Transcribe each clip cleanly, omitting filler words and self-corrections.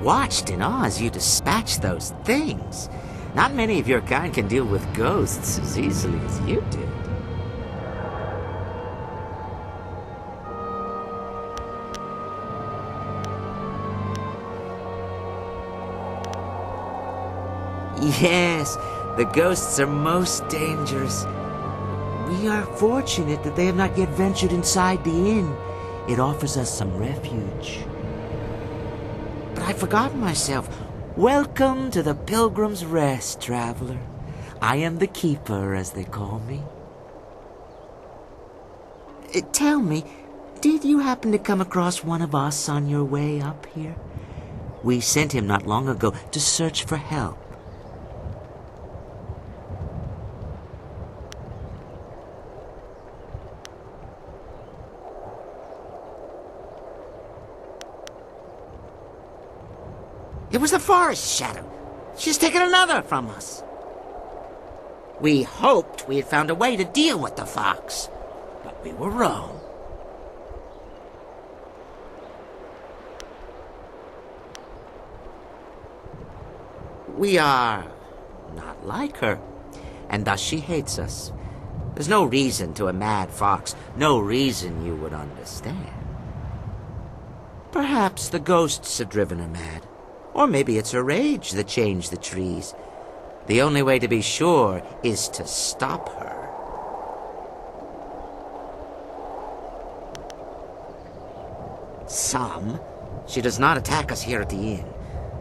watched in awe as you dispatched those things. Not many of your kind can deal with ghosts as easily as you did. Yes, the ghosts are most dangerous. We are fortunate that they have not yet ventured inside the inn. It offers us some refuge. But I forgot myself. Welcome to the Pilgrim's Rest, traveler. I am the keeper, as they call me. Tell me, did you happen to come across one of us on your way up here? We sent him not long ago to search for help. It was the forest shadow. She's taken another from us. We hoped we had found a way to deal with the fox, but we were wrong. We are not like her, and thus she hates us. There's no reason to a mad fox, no reason you would understand. Perhaps the ghosts have driven her mad. Or maybe it's her rage that changed the trees. The only way to be sure is to stop her. Some. She does not attack us here at the inn.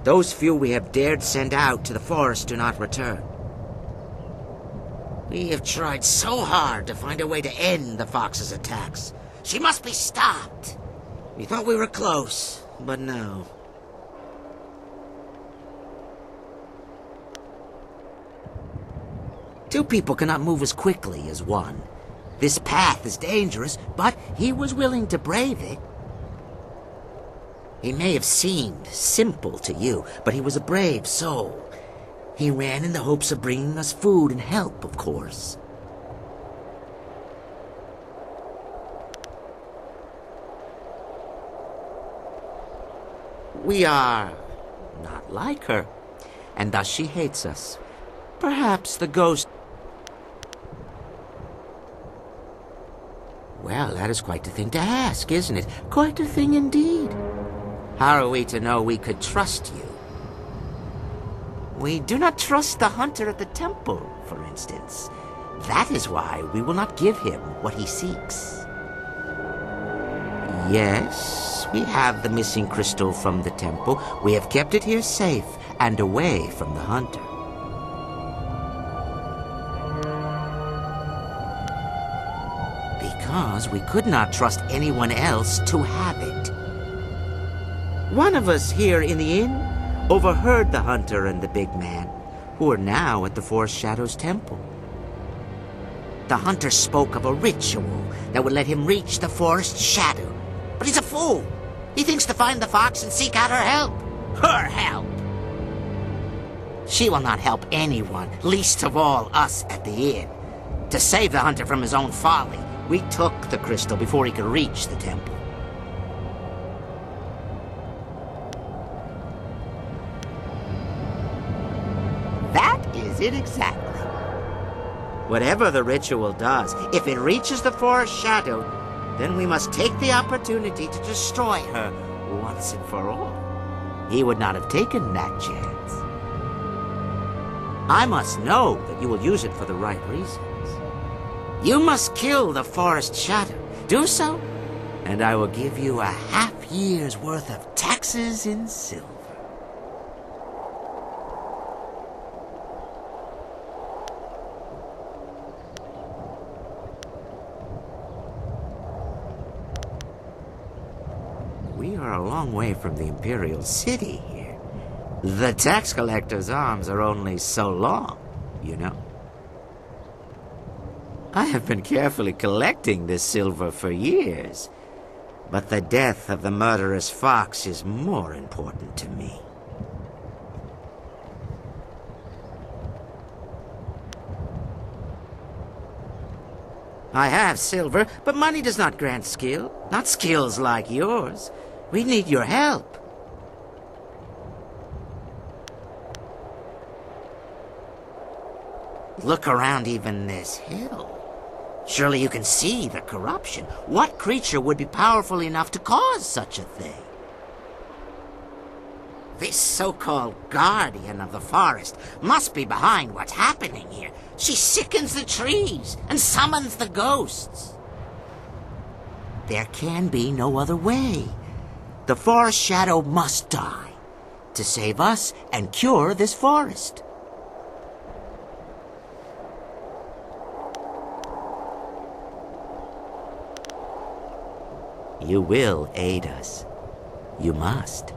Those few we have dared send out to the forest do not return. We have tried so hard to find a way to end the fox's attacks. She must be stopped. We thought we were close, but no. Two people cannot move as quickly as one. This path is dangerous, but he was willing to brave it. He may have seemed simple to you, but he was a brave soul. He ran in the hopes of bringing us food and help, of course. We are not like her, and thus she hates us. Perhaps the ghost... Well, that is quite a thing to ask, isn't it? Quite a thing indeed. How are we to know we could trust you? We do not trust the hunter at the temple, for instance. That is why we will not give him what he seeks. Yes, we have the missing crystal from the temple. We have kept it here safe and away from the hunter. Because we could not trust anyone else to have it. One of us here in the inn overheard the hunter and the big man, who are now at the Forest Shadow's temple. The hunter spoke of a ritual that would let him reach the Forest Shadow. But he's a fool. He thinks to find the fox and seek out her help. Her help! She will not help anyone, least of all us at the inn. To save the hunter from his own folly, we took the crystal before he could reach the temple. That is it exactly. Whatever the ritual does, if it reaches the Forest Shadow, then we must take the opportunity to destroy her once and for all. He would not have taken that chance. I must know that you will use it for the right reasons. You must kill the Forest Shadow. Do so, and I will give you a half-year's worth of taxes in silver. We are a long way from the Imperial City here. The tax collector's arms are only so long, you know. I have been carefully collecting this silver for years, but the death of the murderous fox is more important to me. I have silver, but money does not grant skill, not skills like yours. We need your help. Look around even this hill. Surely you can see the corruption. What creature would be powerful enough to cause such a thing? This so-called guardian of the forest must be behind what's happening here. She sickens the trees and summons the ghosts. There can be no other way. The forest shadow must die to save us and cure this forest. You will aid us. You must.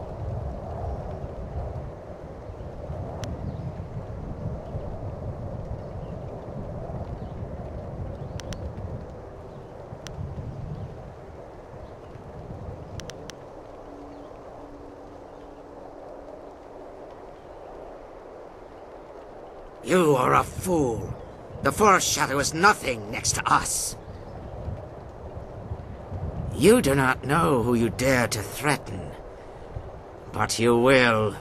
You are a fool. The forest shadow is nothing next to us. You do not know who you dare to threaten. But you will.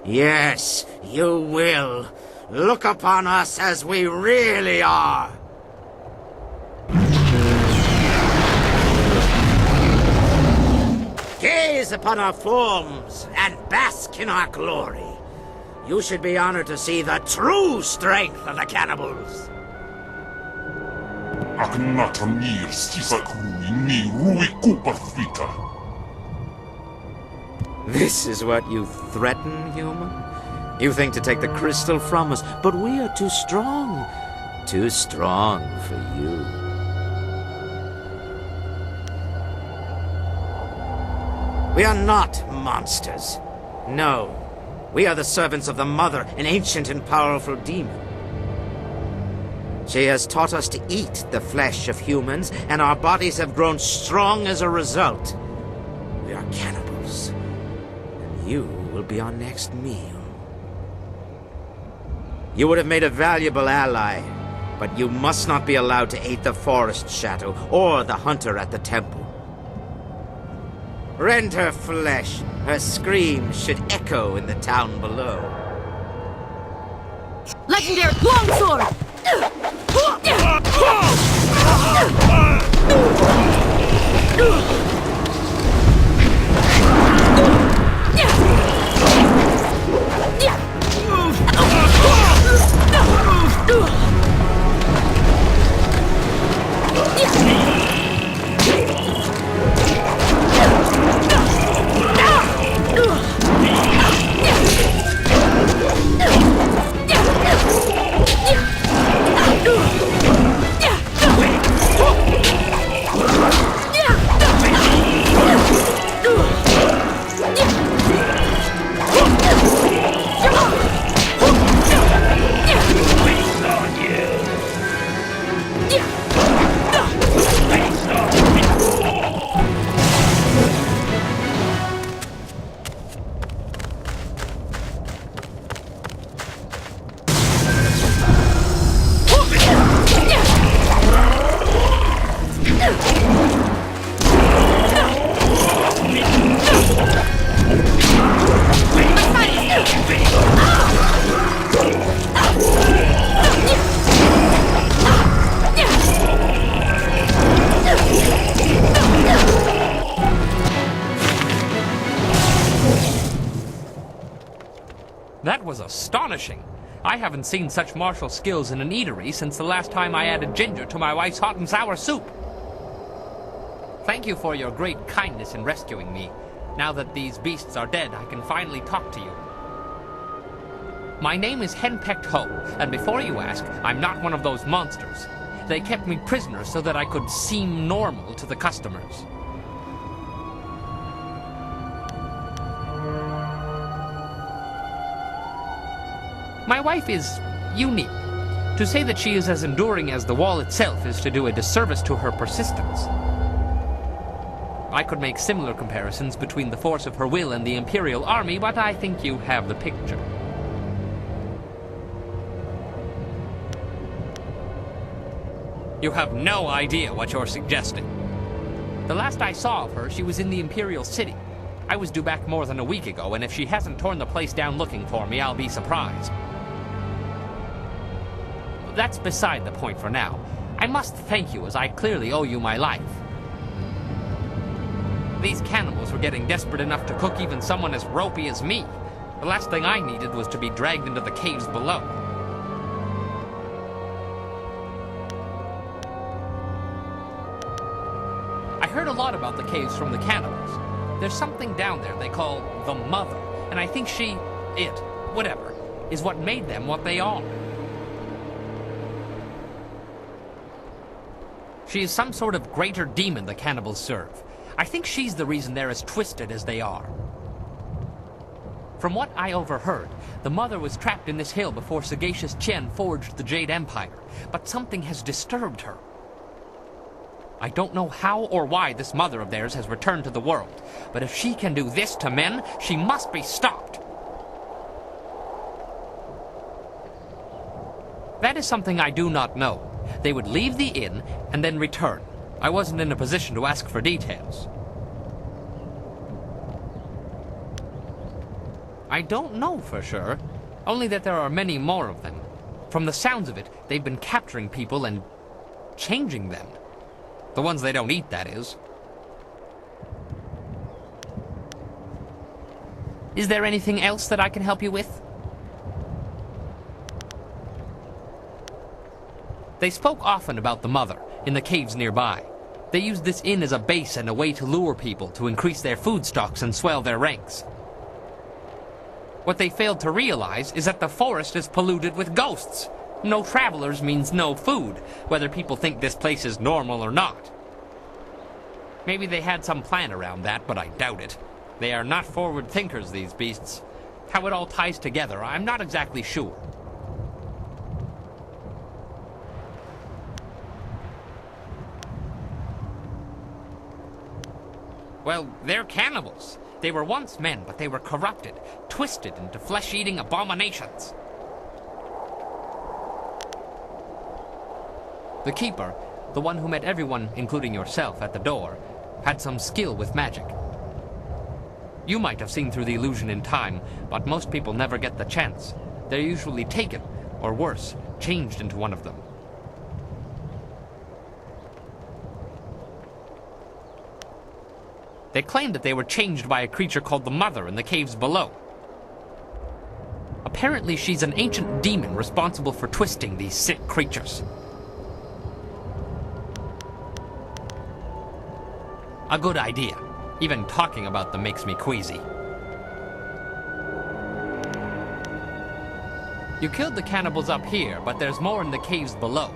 Yes, you will. Look upon us as we really are. Gaze upon our forms and bask in our glory. You should be honored to see the true strength of the cannibals. This is what you threaten, human? You think to take the crystal from us, but we are too strong. Too strong for you. We are not monsters. No. We are the servants of the Mother, an ancient and powerful demon. She has taught us to eat the flesh of humans, and our bodies have grown strong as a result. We are cannibals, and you will be our next meal. You would have made a valuable ally, but you must not be allowed to aid the forest shadow or the hunter at the temple. Rend her flesh. Her screams should echo in the town below. Legendary longsword! That was astonishing. I haven't seen such martial skills in an eatery since the last time I added ginger to my wife's hot and sour soup. Thank you for your great kindness in rescuing me. Now that these beasts are dead, I can finally talk to you. My name is Henpecked Ho, and before you ask, I'm not one of those monsters. They kept me prisoner so that I could seem normal to the customers. My wife is unique. To say that she is as enduring as the wall itself is to do a disservice to her persistence. I could make similar comparisons between the force of her will and the Imperial Army, but I think you have the picture. You have no idea what you're suggesting. The last I saw of her, she was in the Imperial City. I was due back more than a week ago, and if she hasn't torn the place down looking for me, I'll be surprised. that's beside the point for now. I must thank you, as I clearly owe you my life. These cannibals were getting desperate enough to cook even someone as ropey as me. The last thing I needed was to be dragged into the caves below. I heard a lot about the caves from the cannibals. There's something down there they call the Mother, and I think whatever, is what made them what they are. She is some sort of greater demon the cannibals serve. I think she's the reason they're as twisted as they are. From what I overheard, the Mother was trapped in this hill before Sagacious Chen forged the Jade Empire, but something has disturbed her. I don't know how or why this Mother of theirs has returned to the world, but if she can do this to men, she must be stopped. That is something I do not know. They would leave the inn and then return. I wasn't in a position to ask for details. I don't know for sure, only that there are many more of them. From the sounds of it, they've been capturing people and changing them. The ones they don't eat, that is. Is there anything else that I can help you with? They spoke often about the Mother in the caves nearby. They used this inn as a base and a way to lure people to increase their food stocks and swell their ranks. What they failed to realize is that the forest is polluted with ghosts. No travelers means no food, whether people think this place is normal or not. Maybe they had some plan around that, but I doubt it. They are not forward thinkers, these beasts. How it all ties together, I'm not exactly sure. Well, they're cannibals. They were once men, but they were corrupted, twisted into flesh-eating abominations. The Keeper, the one who met everyone, including yourself, at the door, had some skill with magic. You might have seen through the illusion in time, but most people never get the chance. They're usually taken, or worse, changed into one of them. They claimed that they were changed by a creature called the Mother in the caves below. Apparently she's an ancient demon responsible for twisting these sick creatures. A good idea. Even talking about them makes me queasy. You killed the cannibals up here, but there's more in the caves below.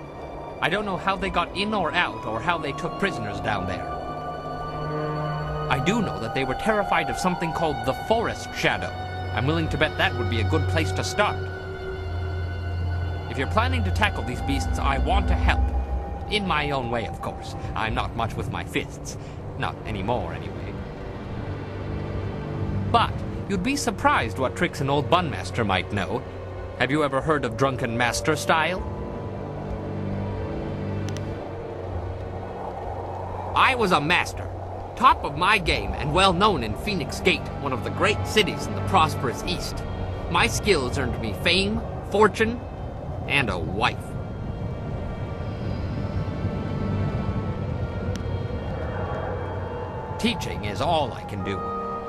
I don't know how they got in or out, or how they took prisoners down there. I do know that they were terrified of something called the Forest Shadow. I'm willing to bet that would be a good place to start. If you're planning to tackle these beasts, I want to help. In my own way, of course. I'm not much with my fists. Not anymore, anyway. But you'd be surprised what tricks an old bunmaster might know. Have you ever heard of Drunken Master style? I was a master. Top of my game and well known in Phoenix Gate, one of the great cities in the prosperous East. My skills earned me fame, fortune, and a wife. Teaching is all I can do.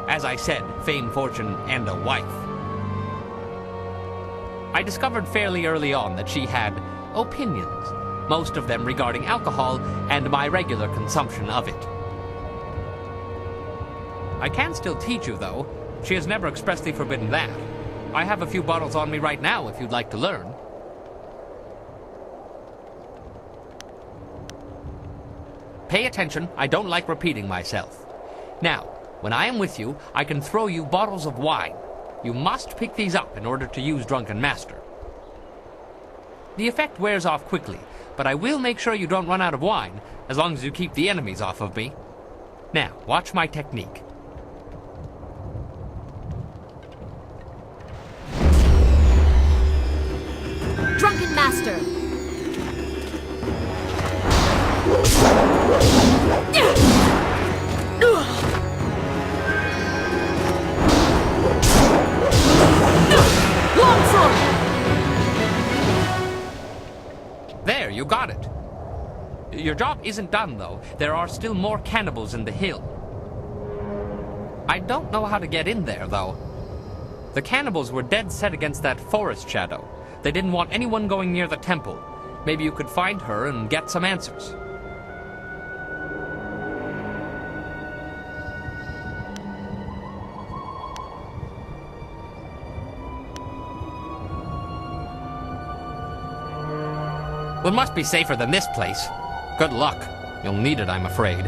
As I said, fame, fortune, and a wife. I discovered fairly early on that she had opinions, most of them regarding alcohol and my regular consumption of it. I can still teach you, though. She has never expressly forbidden that. I have a few bottles on me right now if you'd like to learn. Pay attention, I don't like repeating myself. Now, when I am with you, I can throw you bottles of wine. You must pick these up in order to use Drunken Master. The effect wears off quickly, but I will make sure you don't run out of wine, as long as you keep the enemies off of me. Now, watch my technique. Drunken Master! Longsword! you got it. Your job isn't done, though. There are still more cannibals in the hill. I don't know how to get in there, though. The cannibals were dead set against that forest shadow. They didn't want anyone going near the temple. Maybe you could find her and get some answers. Well, it must be safer than this place. Good luck. You'll need it, I'm afraid.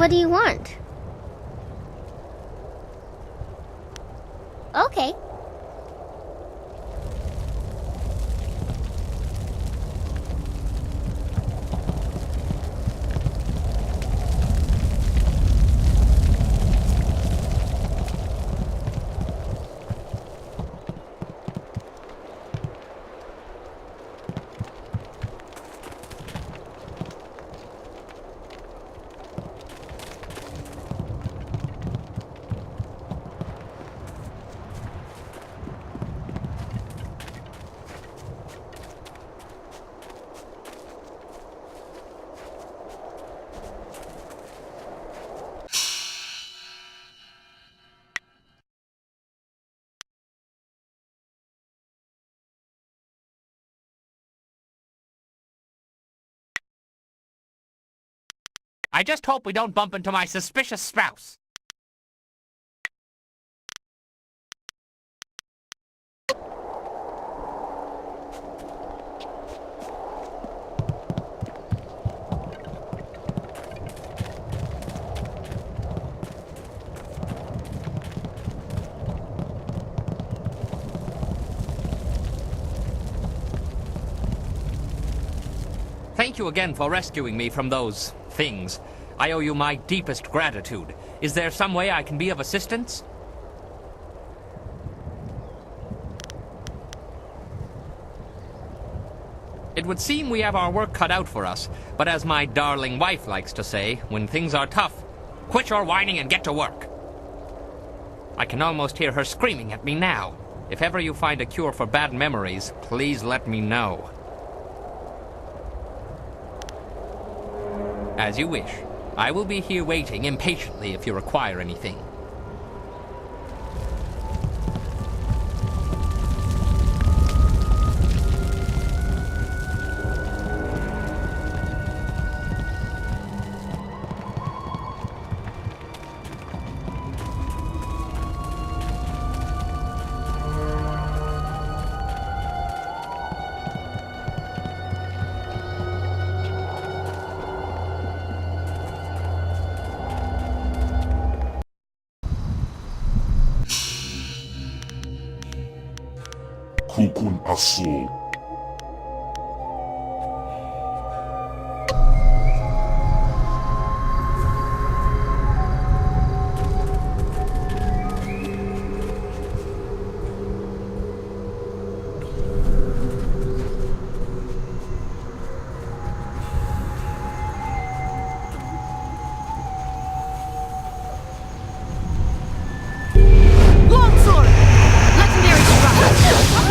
What do you want? Okay. I just hope we don't bump into my suspicious spouse. Thank you again for rescuing me from those things. I owe you my deepest gratitude. Is there some way I can be of assistance? It would seem we have our work cut out for us, but as my darling wife likes to say, when things are tough, quit your whining and get to work. I can almost hear her screaming at me now. If ever you find a cure for bad memories, please let me know. As you wish. I will be here waiting impatiently if you require anything. Kukun Aso. Longsword! Legendary strike!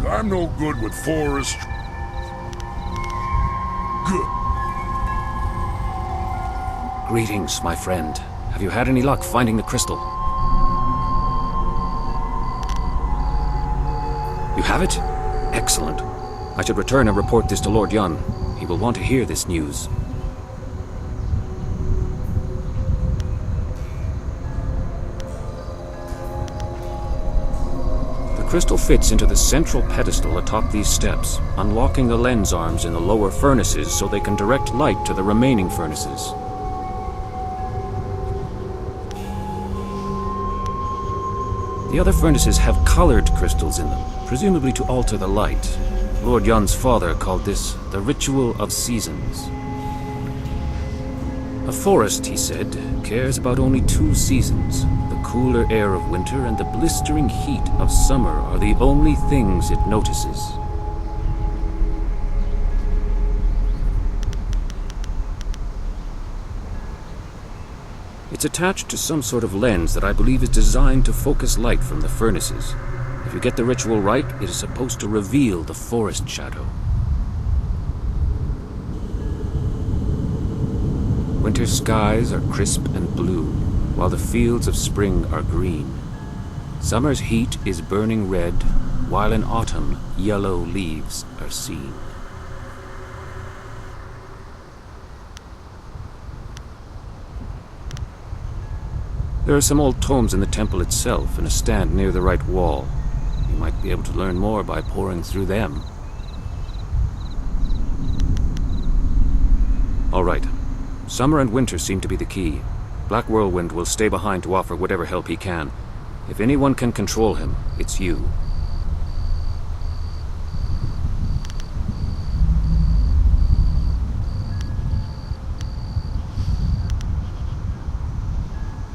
I'm no good with forest. Good. Greetings, my friend. Have you had any luck finding the crystal? You have it? Excellent. I should return and report this to Lord Yun. He will want to hear this news. The crystal fits into the central pedestal atop these steps, unlocking the lens arms in the lower furnaces so they can direct light to the remaining furnaces. The other furnaces have colored crystals in them, presumably to alter the light. Lord Yun's father called this the ritual of seasons. A forest, he said, cares about only 2 seasons. The cooler air of winter and the blistering heat of summer are the only things it notices. It's attached to some sort of lens that I believe is designed to focus light from the furnaces. If you get the ritual right, it is supposed to reveal the forest shadow. Winter skies are crisp and blue, while the fields of spring are green. Summer's heat is burning red, while in autumn, yellow leaves are seen. There are some old tomes in the temple itself, and a stand near the right wall. You might be able to learn more by poring through them. All right. Summer and winter seem to be the key. Black Whirlwind will stay behind to offer whatever help he can. If anyone can control him, it's you.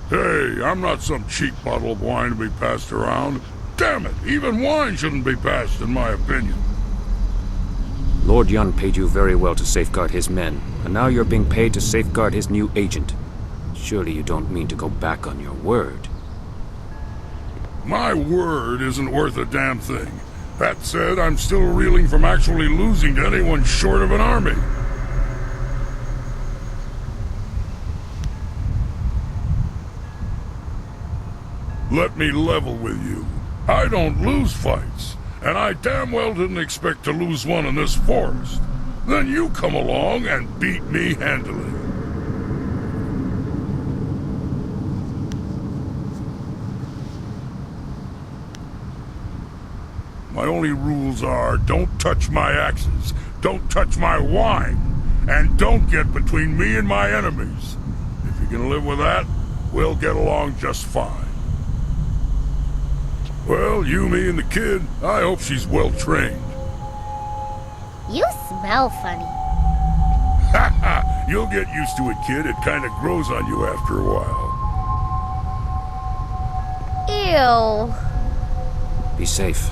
Hey, I'm not some cheap bottle of wine to be passed around. Damn it, even wine shouldn't be passed, in my opinion. Lord Yun paid you very well to safeguard his men, and now you're being paid to safeguard his new agent. Surely you don't mean to go back on your word. My word isn't worth a damn thing. That said, I'm still reeling from actually losing to anyone short of an army. Let me level with you. I don't lose fights, and I damn well didn't expect to lose one in this forest. Then you come along and beat me handily. My only rules are, don't touch my axes, don't touch my wine, and don't get between me and my enemies. If you can live with that, we'll get along just fine. Well, you, me, and the kid, I hope she's well trained. You smell funny. Ha ha! You'll get used to it, kid. It kinda grows on you after a while. Ew. Be safe.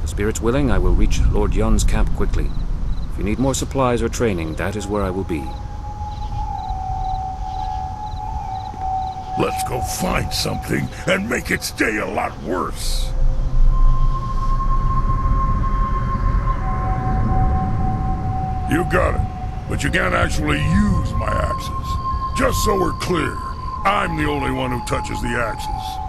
The spirit's willing, I will reach Lord Yun's camp quickly. If you need more supplies or training, that is where I will be. Let's go find something and make its day a lot worse. You got it, but you can't actually use my axes. Just so we're clear, I'm the only one who touches the axes.